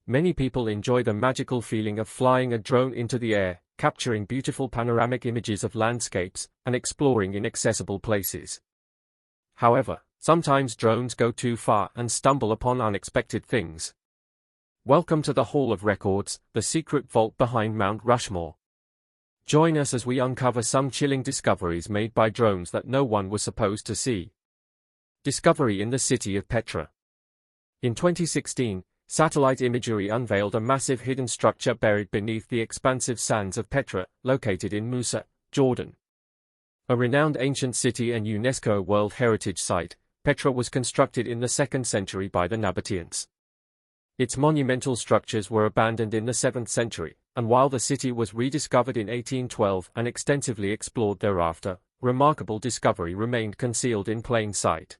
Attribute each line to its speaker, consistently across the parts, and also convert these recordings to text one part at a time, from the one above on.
Speaker 1: Many people enjoy the magical feeling of flying a drone into the air, capturing beautiful panoramic images of landscapes, and exploring inaccessible places. However, sometimes drones go too far and stumble upon unexpected things. Welcome to the Hall of Records, the secret vault behind Mount Rushmore. Join us as we uncover some chilling discoveries made by drones that no one was supposed to see. Discovery in the city of Petra. In 2016, satellite imagery unveiled a massive hidden structure buried beneath the expansive sands of Petra, located in Musa, Jordan. A renowned ancient city and UNESCO World Heritage Site, Petra was constructed in the 2nd century by the Nabateans. Its monumental structures were abandoned in the 7th century, and while the city was rediscovered in 1812 and extensively explored thereafter, remarkable discovery remained concealed in plain sight.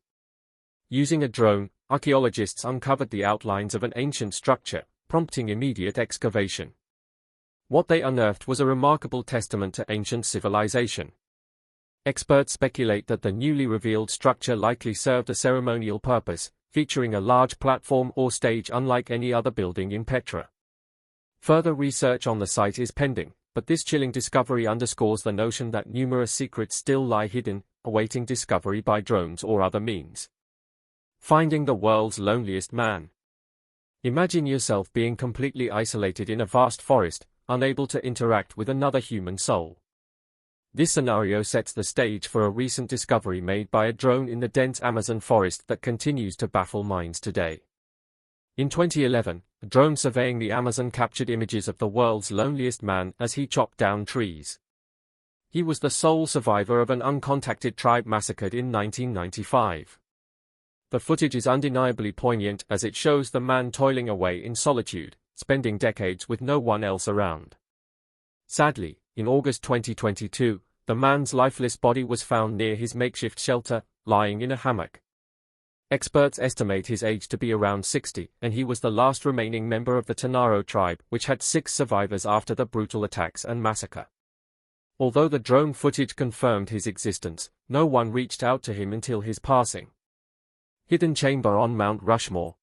Speaker 1: Using a drone, archaeologists uncovered the outlines of an ancient structure, prompting immediate excavation. What they unearthed was a remarkable testament to ancient civilization. Experts speculate that the newly revealed structure likely served a ceremonial purpose, featuring a large platform or stage unlike any other building in Petra. Further research on the site is pending, but this chilling discovery underscores the notion that numerous secrets still lie hidden, awaiting discovery by drones or other means. Finding the world's loneliest man. Imagine yourself being completely isolated in a vast forest, unable to interact with another human soul. This scenario sets the stage for a recent discovery made by a drone in the dense Amazon forest that continues to baffle minds today. In 2011, a drone surveying the Amazon captured images of the world's loneliest man as he chopped down trees. He was the sole survivor of an uncontacted tribe massacred in 1995. The footage is undeniably poignant as it shows the man toiling away in solitude, spending decades with no one else around. Sadly, in August 2022, the man's lifeless body was found near his makeshift shelter, lying in a hammock. Experts estimate his age to be around 60, and he was the last remaining member of the Tanaro tribe, which had 6 survivors after the brutal attacks and massacre. Although the drone footage confirmed his existence, no one reached out to him until his passing. Hidden chamber on Mount Rushmore.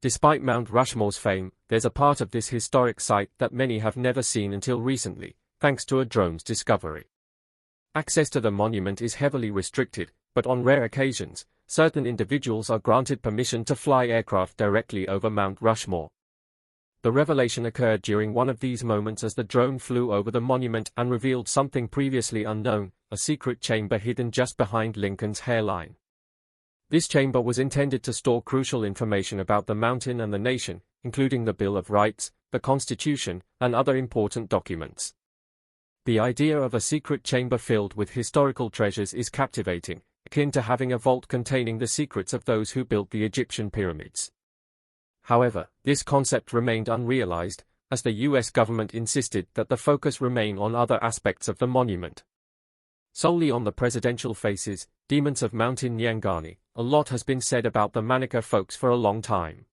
Speaker 1: Despite Mount Rushmore's fame, there's a part of this historic site that many have never seen until recently, thanks to a drone's discovery. Access to the monument is heavily restricted, but on rare occasions, certain individuals are granted permission to fly aircraft directly over Mount Rushmore. The revelation occurred during one of these moments as the drone flew over the monument and revealed something previously unknown, a secret chamber hidden just behind Lincoln's hairline. This chamber was intended to store crucial information about the mountain and the nation, including the Bill of Rights, the Constitution, and other important documents. The idea of a secret chamber filled with historical treasures is captivating, akin to having a vault containing the secrets of those who built the Egyptian pyramids. However, this concept remained unrealized, as the US government insisted that the focus remain on other aspects of the monument. Solely on the presidential faces, demons of Mountain Nyangani, a lot has been said about the Manica folks for a long time.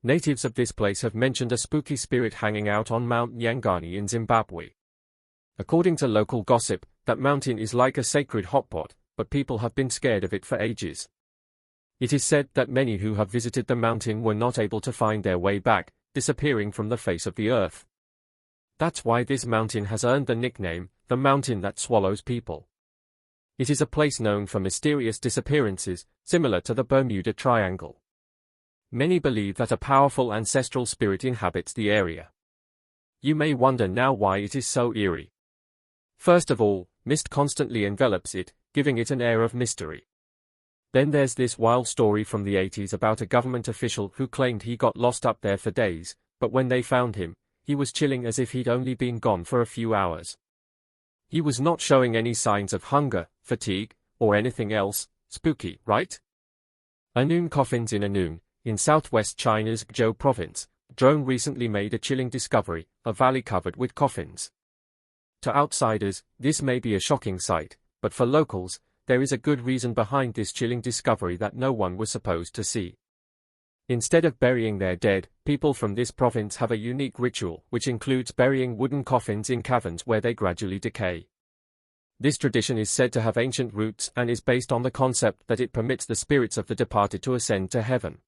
Speaker 1: Natives of this place have mentioned a spooky spirit hanging out on Mount Nyangani in Zimbabwe. According to local gossip, that mountain is like a sacred hotpot, but people have been scared of it for ages. It is said that many who have visited the mountain were not able to find their way back, disappearing from the face of the earth. That's why this mountain has earned the nickname, the mountain that swallows people. It is a place known for mysterious disappearances, similar to the Bermuda Triangle. Many believe that a powerful ancestral spirit inhabits the area. You may wonder now why it is so eerie. First of all, mist constantly envelops it, giving it an air of mystery. Then there's this wild story from the 80s about a government official who claimed he got lost up there for days, but when they found him, he was chilling as if he'd only been gone for a few hours. He was not showing any signs of hunger, fatigue, or anything else. Spooky, right? Anoon coffins in Anoon, in southwest China's Guizhou province, a drone recently made a chilling discovery, a valley covered with coffins. To outsiders, this may be a shocking sight, but for locals, there is a good reason behind this chilling discovery that no one was supposed to see. Instead of burying their dead, people from this province have a unique ritual which includes burying wooden coffins in caverns where they gradually decay. This tradition is said to have ancient roots and is based on the concept that it permits the spirits of the departed to ascend to heaven.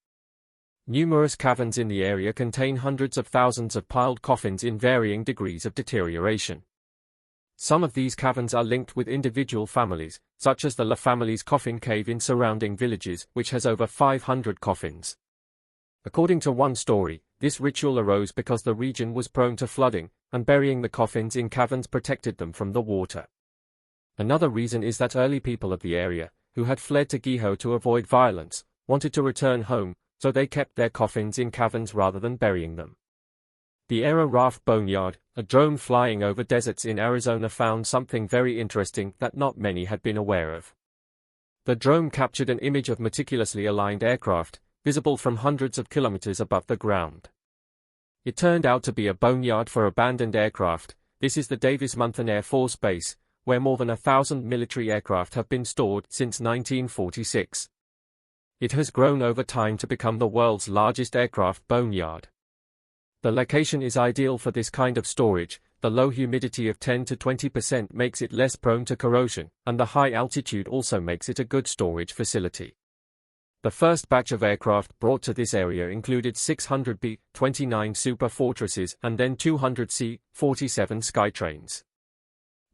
Speaker 1: Numerous caverns in the area contain hundreds of thousands of piled coffins in varying degrees of deterioration. Some of these caverns are linked with individual families, such as the La family's coffin cave in surrounding villages, which has over 500 coffins. According to one story, this ritual arose because the region was prone to flooding, and burying the coffins in caverns protected them from the water. Another reason is that early people of the area, who had fled to Giho to avoid violence, wanted to return home, so they kept their coffins in caverns rather than burying them. The Era Raft Boneyard, a drone flying over deserts in Arizona, found something very interesting that not many had been aware of. The drone captured an image of meticulously aligned aircraft, visible from hundreds of kilometers above the ground. It turned out to be a boneyard for abandoned aircraft. This is the Davis-Monthan Air Force Base, where more than 1,000 military aircraft have been stored since 1946. It has grown over time to become the world's largest aircraft boneyard. The location is ideal for this kind of storage. The low humidity of 10 to 20% makes it less prone to corrosion, and the high altitude also makes it a good storage facility. The first batch of aircraft brought to this area included 600 B-29 Super Fortresses and then 200 C-47 Skytrains.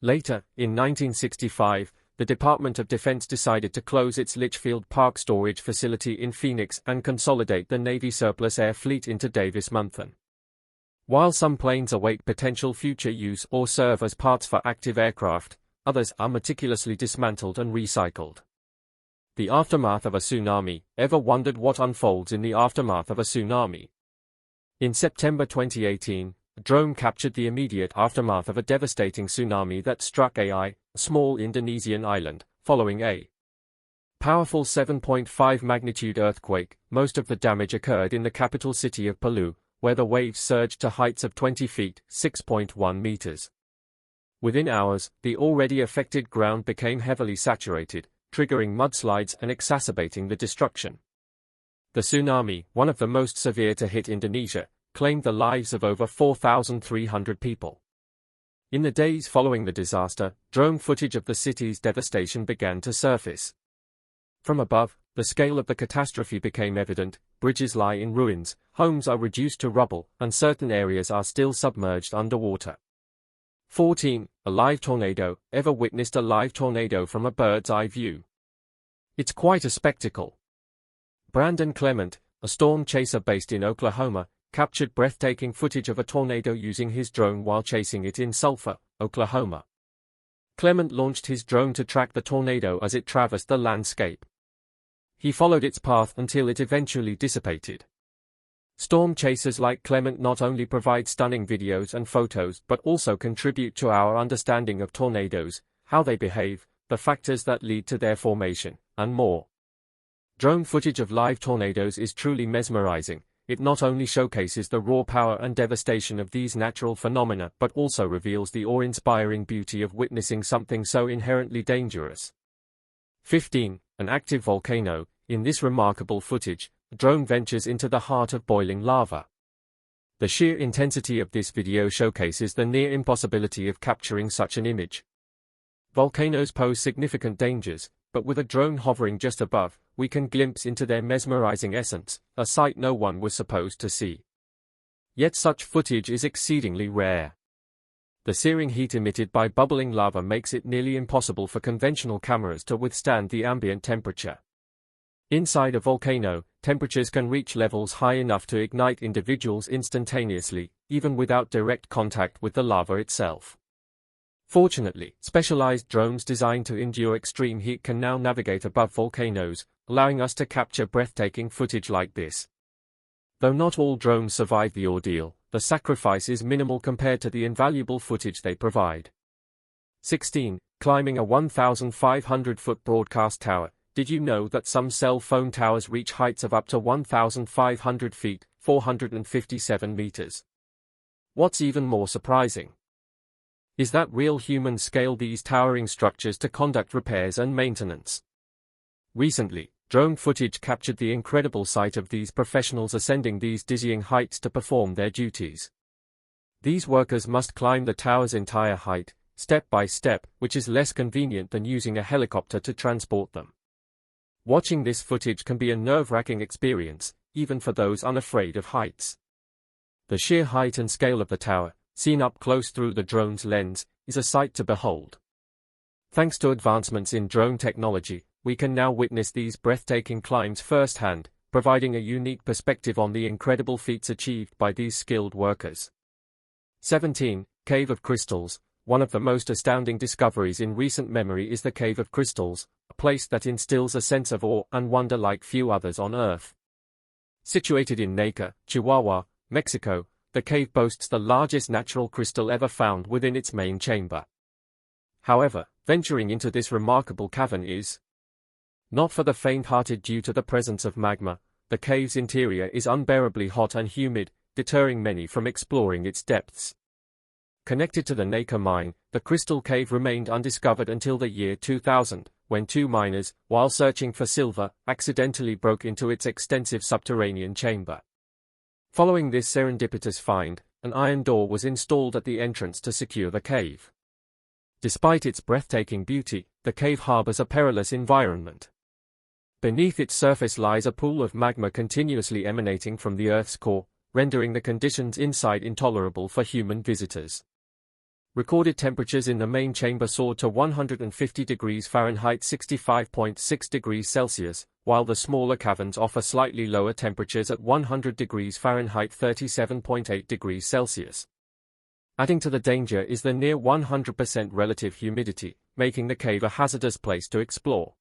Speaker 1: Later, in 1965, the Department of Defense decided to close its Litchfield Park storage facility in Phoenix and consolidate the Navy surplus air fleet into Davis-Monthan. While some planes await potential future use or serve as parts for active aircraft, others are meticulously dismantled and recycled. The aftermath of a tsunami. Ever wondered what unfolds in the aftermath of a tsunami? In September 2018, a drone captured the immediate aftermath of a devastating tsunami that struck a small Indonesian island, following a powerful 7.5 magnitude earthquake. Most of the damage occurred in the capital city of Palu, where the waves surged to heights of 20 feet, 6.1 meters. Within hours, the already affected ground became heavily saturated, triggering mudslides and exacerbating the destruction. The tsunami, one of the most severe to hit Indonesia, claimed the lives of over 4,300 people. In the days following the disaster, drone footage of the city's devastation began to surface. From above, the scale of the catastrophe became evident. Bridges lie in ruins, homes are reduced to rubble, and certain areas are still submerged underwater. 14. A live tornado. Ever witnessed a live tornado from a bird's eye view? It's quite a spectacle. Brandon Clement, a storm chaser based in Oklahoma, captured breathtaking footage of a tornado using his drone while chasing it in Sulphur, Oklahoma. Clement launched his drone to track the tornado as it traversed the landscape. He followed its path until it eventually dissipated. Storm chasers like Clement not only provide stunning videos and photos but also contribute to our understanding of tornadoes, how they behave, the factors that lead to their formation, and more. Drone footage of live tornadoes is truly mesmerizing. It not only showcases the raw power and devastation of these natural phenomena but also reveals the awe-inspiring beauty of witnessing something so inherently dangerous. 15. An active volcano. In this remarkable footage, a drone ventures into the heart of boiling lava. The sheer intensity of this video showcases the near impossibility of capturing such an image. Volcanoes pose significant dangers, but with a drone hovering just above, we can glimpse into their mesmerizing essence, a sight no one was supposed to see. Yet such footage is exceedingly rare. The searing heat emitted by bubbling lava makes it nearly impossible for conventional cameras to withstand the ambient temperature. Inside a volcano, temperatures can reach levels high enough to ignite individuals instantaneously, even without direct contact with the lava itself. Fortunately, specialized drones designed to endure extreme heat can now navigate above volcanoes, allowing us to capture breathtaking footage like this. Though not all drones survive the ordeal, the sacrifice is minimal compared to the invaluable footage they provide. 16. Climbing a 1,500-foot broadcast tower. Did you know that some cell phone towers reach heights of up to 1,500 feet, 457 meters? What's even more surprising is that real humans scale these towering structures to conduct repairs and maintenance. Recently, drone footage captured the incredible sight of these professionals ascending these dizzying heights to perform their duties. These workers must climb the tower's entire height, step by step, which is less convenient than using a helicopter to transport them. Watching this footage can be a nerve-wracking experience, even for those unafraid of heights. The sheer height and scale of the tower, seen up close through the drone's lens, is a sight to behold. Thanks to advancements in drone technology, we can now witness these breathtaking climbs firsthand, providing a unique perspective on the incredible feats achieved by these skilled workers. 17. Cave of Crystals. One of the most astounding discoveries in recent memory is the Cave of Crystals, a place that instills a sense of awe and wonder like few others on Earth. Situated in Nacre, Chihuahua, Mexico, the cave boasts the largest natural crystal ever found within its main chamber. However, venturing into this remarkable cavern is not for the faint-hearted due to the presence of magma. The cave's interior is unbearably hot and humid, deterring many from exploring its depths. Connected to the Nacre mine, the crystal cave remained undiscovered until the year 2000, when two miners, while searching for silver, accidentally broke into its extensive subterranean chamber. Following this serendipitous find, an iron door was installed at the entrance to secure the cave. Despite its breathtaking beauty, the cave harbors a perilous environment. Beneath its surface lies a pool of magma continuously emanating from the Earth's core, rendering the conditions inside intolerable for human visitors. Recorded temperatures in the main chamber soared to 150 degrees Fahrenheit 65.6 degrees Celsius, while the smaller caverns offer slightly lower temperatures at 100 degrees Fahrenheit 37.8 degrees Celsius. Adding to the danger is the near 100% relative humidity, making the cave a hazardous place to explore.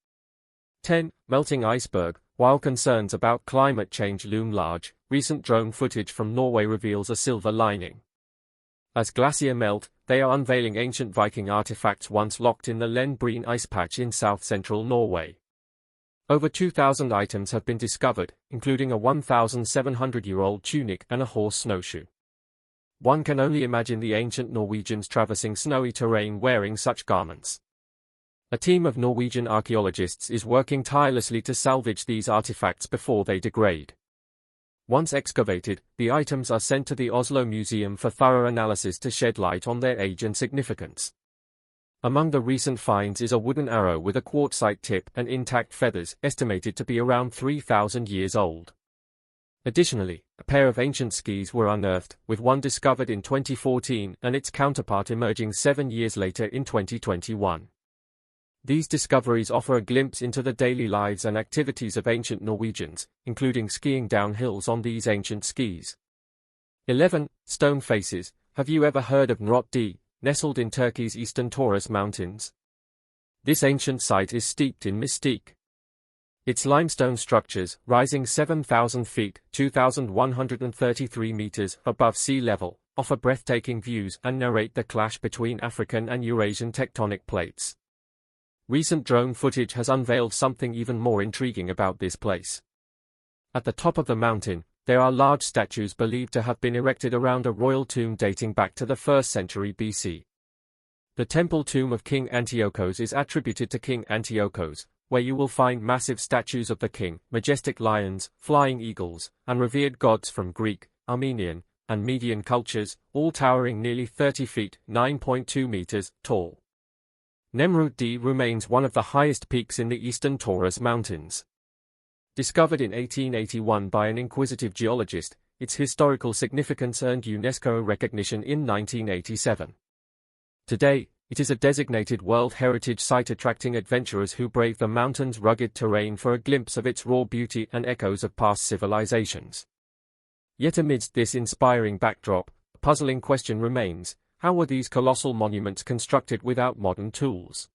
Speaker 1: 10. Melting iceberg. While concerns about climate change loom large, recent drone footage from Norway reveals a silver lining. As glaciers melt, they are unveiling ancient Viking artifacts once locked in the Len Breen ice patch in south-central Norway. Over 2,000 items have been discovered, including a 1,700-year-old tunic and a horse snowshoe. One can only imagine the ancient Norwegians traversing snowy terrain wearing such garments. A team of Norwegian archaeologists is working tirelessly to salvage these artifacts before they degrade. Once excavated, the items are sent to the Oslo Museum for thorough analysis to shed light on their age and significance. Among the recent finds is a wooden arrow with a quartzite tip and intact feathers, estimated to be around 3,000 years old. Additionally, a pair of ancient skis were unearthed, with one discovered in 2014 and its counterpart emerging 7 years later in 2021. These discoveries offer a glimpse into the daily lives and activities of ancient Norwegians, including skiing down hills on these ancient skis. 11. Stone faces. Have you ever heard of Nrot D, nestled in Turkey's eastern Taurus Mountains? This ancient site is steeped in mystique. Its limestone structures, rising 7,000 feet (2,133 meters) above sea level, offer breathtaking views and narrate the clash between African and Eurasian tectonic plates. Recent drone footage has unveiled something even more intriguing about this place. At the top of the mountain, there are large statues believed to have been erected around a royal tomb dating back to the 1st century BC. The temple tomb of King Antiochos is attributed to King Antiochos, where you will find massive statues of the king, majestic lions, flying eagles, and revered gods from Greek, Armenian, and Median cultures, all towering nearly 30 feet (9.2 meters) tall. Nemrut D remains one of the highest peaks in the eastern Taurus Mountains. Discovered in 1881 by an inquisitive geologist, its historical significance earned UNESCO recognition in 1987. Today, it is a designated World Heritage Site attracting adventurers who brave the mountain's rugged terrain for a glimpse of its raw beauty and echoes of past civilizations. Yet amidst this inspiring backdrop, a puzzling question remains: how were these colossal monuments constructed without modern tools?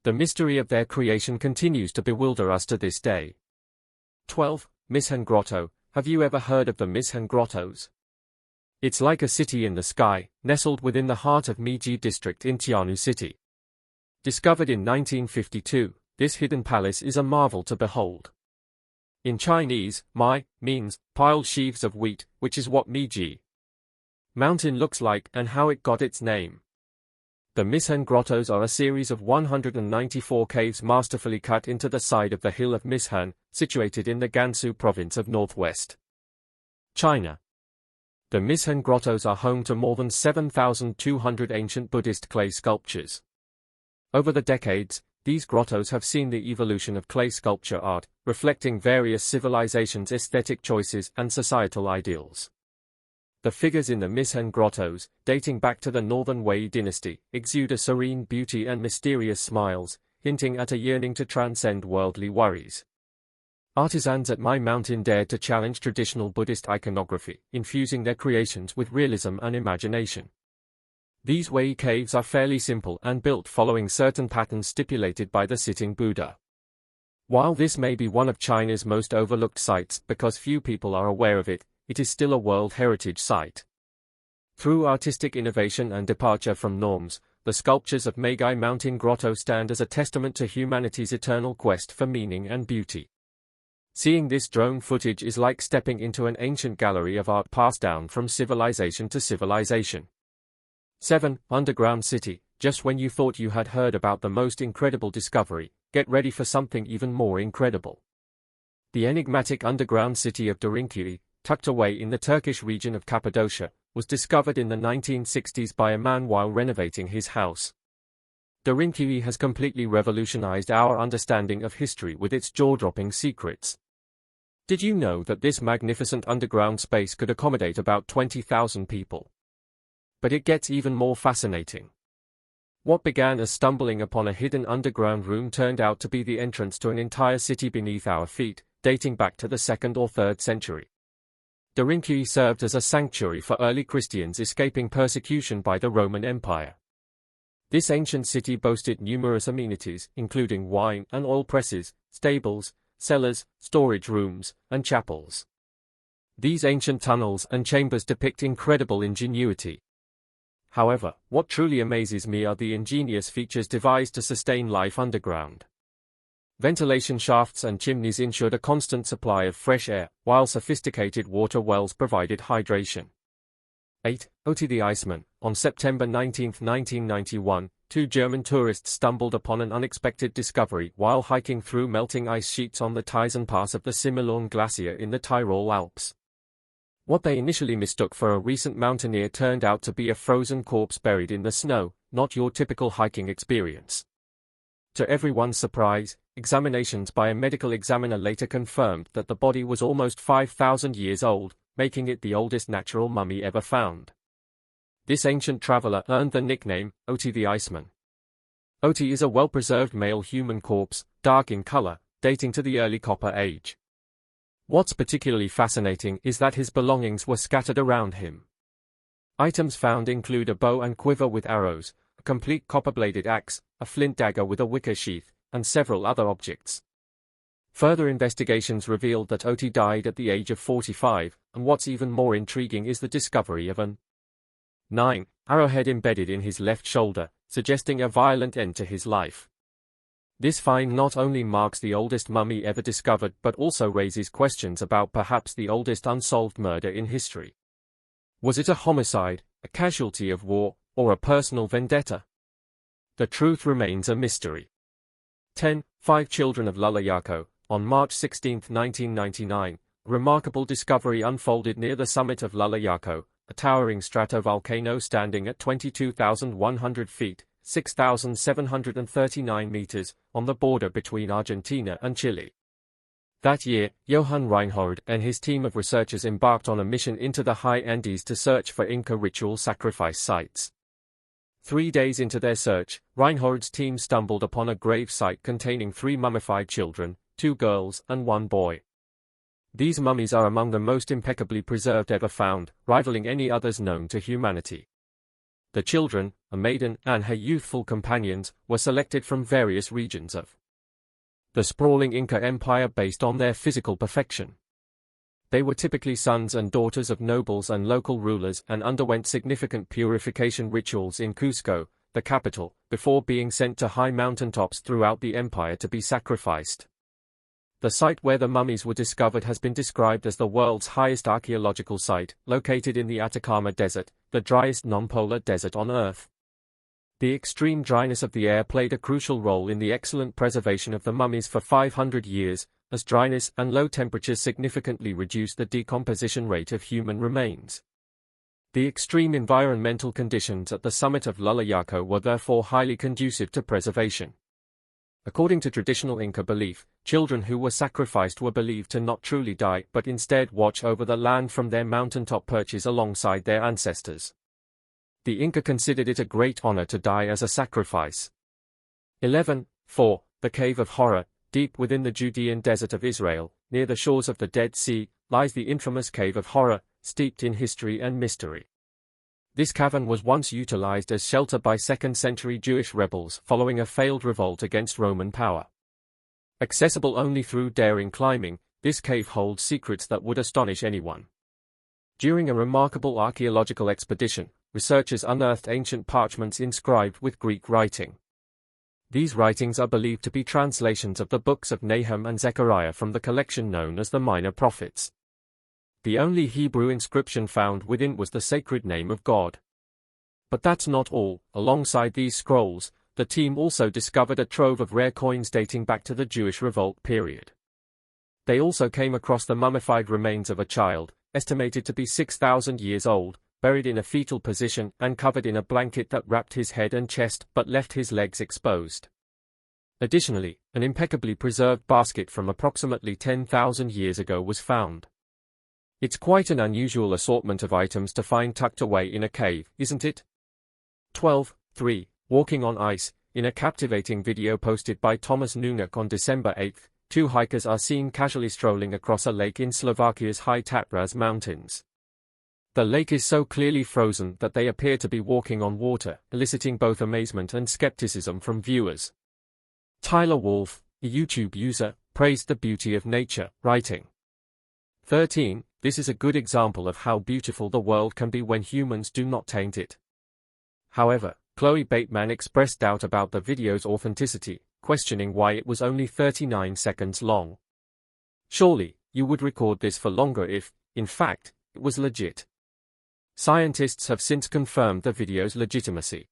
Speaker 1: The mystery of their creation continues to bewilder us to this day. 12. Mishan Grotto. Have you ever heard of the Mishan Grottos? It's like a city in the sky, nestled within the heart of Miji district in Tianu City. Discovered in 1952, this hidden palace is a marvel to behold. In Chinese, Mai means piled sheaves of wheat, which is what Miji Mountain looks like and how it got its name. The Mishan Grottos are a series of 194 caves masterfully cut into the side of the hill of Mishan, situated in the Gansu province of northwest China. The Mishan Grottos are home to more than 7,200 ancient Buddhist clay sculptures. Over the decades, These grottos have seen the evolution of clay sculpture art, reflecting various civilizations' aesthetic choices and societal ideals. The figures in the Misen grottos, dating back to the Northern Wei dynasty, exude a serene beauty and mysterious smiles, hinting at a yearning to transcend worldly worries. Artisans at My Mountain dared to challenge traditional Buddhist iconography, infusing their creations with realism and imagination. These Wei caves are fairly simple and built following certain patterns stipulated by the sitting Buddha. While this may be one of China's most overlooked sites because few people are aware of it, it is still a World Heritage Site. Through artistic innovation and departure from norms, the sculptures of Meigai Mountain Grotto stand as a testament to humanity's eternal quest for meaning and beauty. Seeing this drone footage is like stepping into an ancient gallery of art passed down from civilization to civilization. 7. Underground City. Just when you thought you had heard about the most incredible discovery, get ready for something even more incredible. The enigmatic underground city of Derinkuy, tucked away in the Turkish region of Cappadocia, was discovered in the 1960s by a man while renovating his house. Derinkuy has completely revolutionized our understanding of history with its jaw-dropping secrets. Did you know that this magnificent underground space could accommodate about 20,000 people? But it gets even more fascinating. What began as stumbling upon a hidden underground room turned out to be the entrance to an entire city beneath our feet, dating back to the 2nd or 3rd century. Derinkuy served as a sanctuary for early Christians escaping persecution by the Roman Empire. This ancient city boasted numerous amenities, including wine and oil presses, stables, cellars, storage rooms, and chapels. These ancient tunnels and chambers depict incredible ingenuity. However, what truly amazes me are the ingenious features devised to sustain life underground. Ventilation shafts and chimneys ensured a constant supply of fresh air, while sophisticated water wells provided hydration. 8. Oti the Iceman. On September 19, 1991, two German tourists stumbled upon an unexpected discovery while hiking through melting ice sheets on the Tizon Pass of the Simmelorn Glacier in the Tyrol Alps. What they initially mistook for a recent mountaineer turned out to be a frozen corpse buried in the snow, not your typical hiking experience. To everyone's surprise, examinations by a medical examiner later confirmed that the body was almost 5,000 years old, making it the oldest natural mummy ever found. This ancient traveler earned the nickname, Oti the Iceman. Oti is a well-preserved male human corpse, dark in color, dating to the early Copper Age. What's particularly fascinating is that his belongings were scattered around him. Items found include a bow and quiver with arrows, a complete copper-bladed axe, a flint dagger with a wicker sheath, and several other objects. Further investigations revealed that Oti died at the age of 45, and what's even more intriguing is the discovery of an 9. arrowhead embedded in his left shoulder, suggesting a violent end to his life. This find not only marks the oldest mummy ever discovered but also raises questions about perhaps the oldest unsolved murder in history. Was it a homicide, a casualty of war, or a personal vendetta? The truth remains a mystery. 10. 5 Children of Lullayako. On March 16, 1999, a remarkable discovery unfolded near the summit of Lullayako, a towering stratovolcano standing at 22,100 feet, 6,739 meters, on the border between Argentina and Chile. That year, Johann Reinhold and his team of researchers embarked on a mission into the high Andes to search for Inca ritual sacrifice sites. 3 days into their search, Reinhold's team stumbled upon a grave site containing 3 mummified children, 2 girls and 1 boy. These mummies are among the most impeccably preserved ever found, rivaling any others known to humanity. The children, a maiden and her youthful companions, were selected from various regions of the sprawling Inca Empire based on their physical perfection. They were typically sons and daughters of nobles and local rulers and underwent significant purification rituals in Cusco, the capital, before being sent to high mountaintops throughout the empire to be sacrificed. The site where the mummies were discovered has been described as the world's highest archaeological site, located in the Atacama Desert, the driest non-polar desert on Earth. The extreme dryness of the air played a crucial role in the excellent preservation of the mummies for 500 years, as dryness and low temperatures significantly reduced the decomposition rate of human remains. The extreme environmental conditions at the summit of Lullayako were therefore highly conducive to preservation. According to traditional Inca belief, children who were sacrificed were believed to not truly die but instead watch over the land from their mountaintop perches alongside their ancestors. The Inca considered it a great honor to die as a sacrifice. 11. 4. The Cave of Horror. Deep within the Judean desert of Israel, near the shores of the Dead Sea, lies the infamous Cave of Horror, steeped in history and mystery. This cavern was once utilized as shelter by 2nd century Jewish rebels following a failed revolt against Roman power. Accessible only through daring climbing, this cave holds secrets that would astonish anyone. During a remarkable archaeological expedition, researchers unearthed ancient parchments inscribed with Greek writing. These writings are believed to be translations of the books of Nahum and Zechariah from the collection known as the Minor Prophets. The only Hebrew inscription found within was the sacred name of God. But that's not all. Alongside these scrolls, the team also discovered a trove of rare coins dating back to the Jewish revolt period. They also came across the mummified remains of a child, estimated to be 6,000 years old, buried in a fetal position and covered in a blanket that wrapped his head and chest but left his legs exposed. Additionally, an impeccably preserved basket from approximately 10,000 years ago was found. It's quite an unusual assortment of items to find tucked away in a cave, isn't it? 12. 3. Walking on ice. In a captivating video posted by Thomas Nunuk on December 8, 2 hikers are seen casually strolling across a lake in Slovakia's High Tatras Mountains. The lake is so clearly frozen that they appear to be walking on water, eliciting both amazement and skepticism from viewers. Tyler Wolf, a YouTube user, praised the beauty of nature, writing, 13. This is a good example of how beautiful the world can be when humans do not taint it. However, Chloe Bateman expressed doubt about the video's authenticity, questioning why it was only 39 seconds long. Surely, you would record this for longer if, in fact, it was legit. Scientists have since confirmed the video's legitimacy.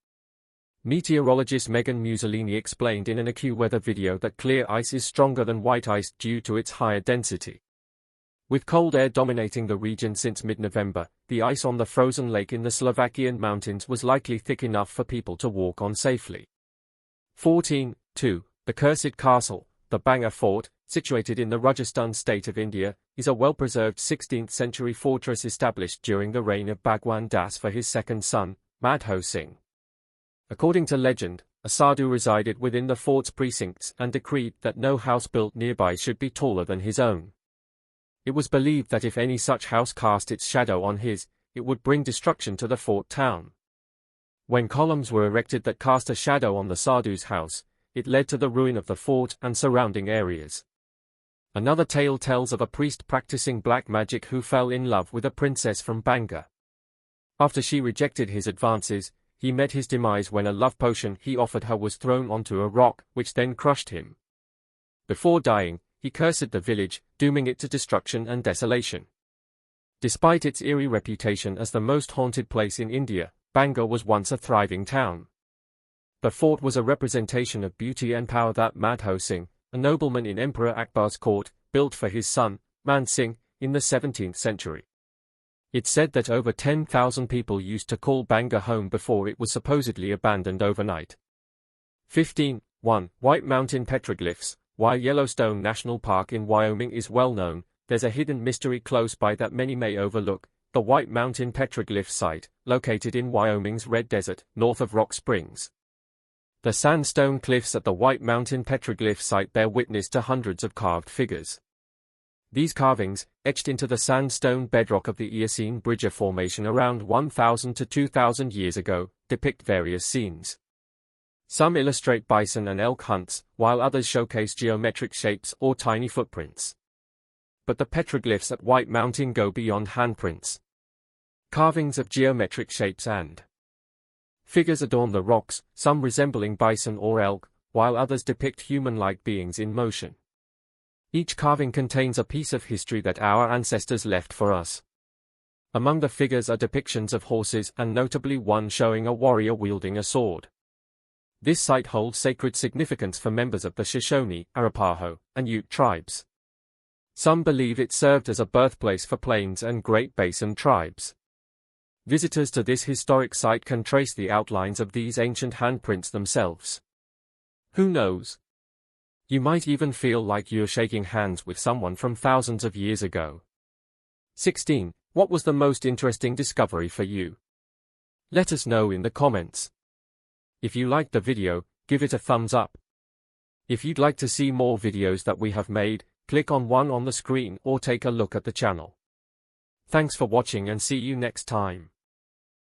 Speaker 1: Meteorologist Megan Mussolini explained in an AccuWeather video that clear ice is stronger than white ice due to its higher density. With cold air dominating the region since mid-November, the ice on the frozen lake in the Slovakian mountains was likely thick enough for people to walk on safely. 14. 2. The Cursed Castle. The Banga Fort, situated in the Rajasthan state of India, is a well-preserved 16th-century fortress established during the reign of Bhagwan Das for his second son, Madho Singh. According to legend, a sadhu resided within the fort's precincts and decreed that no house built nearby should be taller than his own. It was believed that if any such house cast its shadow on his, it would bring destruction to the fort town. When columns were erected that cast a shadow on the sadhu's house, it led to the ruin of the fort and surrounding areas. Another tale tells of a priest practicing black magic who fell in love with a princess from Banga. After she rejected his advances, he met his demise when a love potion he offered her was thrown onto a rock, which then crushed him. Before dying, he cursed the village, dooming it to destruction and desolation. Despite its eerie reputation as the most haunted place in India, Banga was once a thriving town. The fort was a representation of beauty and power that Madho Singh, a nobleman in Emperor Akbar's court, built for his son, Man Singh, in the 17th century. It's said that over 10,000 people used to call Banga home before it was supposedly abandoned overnight. 15. 1. White Mountain Petroglyphs. While Yellowstone National Park in Wyoming is well known, there's a hidden mystery close by that many may overlook: the White Mountain Petroglyph Site, located in Wyoming's Red Desert, north of Rock Springs. The sandstone cliffs at the White Mountain Petroglyph Site bear witness to hundreds of carved figures. These carvings, etched into the sandstone bedrock of the Eocene Bridger Formation around 1,000 to 2,000 years ago, depict various scenes. Some illustrate bison and elk hunts, while others showcase geometric shapes or tiny footprints. But the petroglyphs at White Mountain go beyond handprints. Carvings of geometric shapes and figures adorn the rocks, some resembling bison or elk, while others depict human-like beings in motion. Each carving contains a piece of history that our ancestors left for us. Among the figures are depictions of horses and notably one showing a warrior wielding a sword. This site holds sacred significance for members of the Shoshone, Arapaho, and Ute tribes. Some believe it served as a birthplace for Plains and Great Basin tribes. Visitors to this historic site can trace the outlines of these ancient handprints themselves. Who knows? You might even feel like you're shaking hands with someone from thousands of years ago. 16. What was the most interesting discovery for you? Let us know in the comments. If you liked the video, give it a thumbs up. If you'd like to see more videos that we have made, click on one on the screen or take a look at the channel. Thanks for watching and see you next time.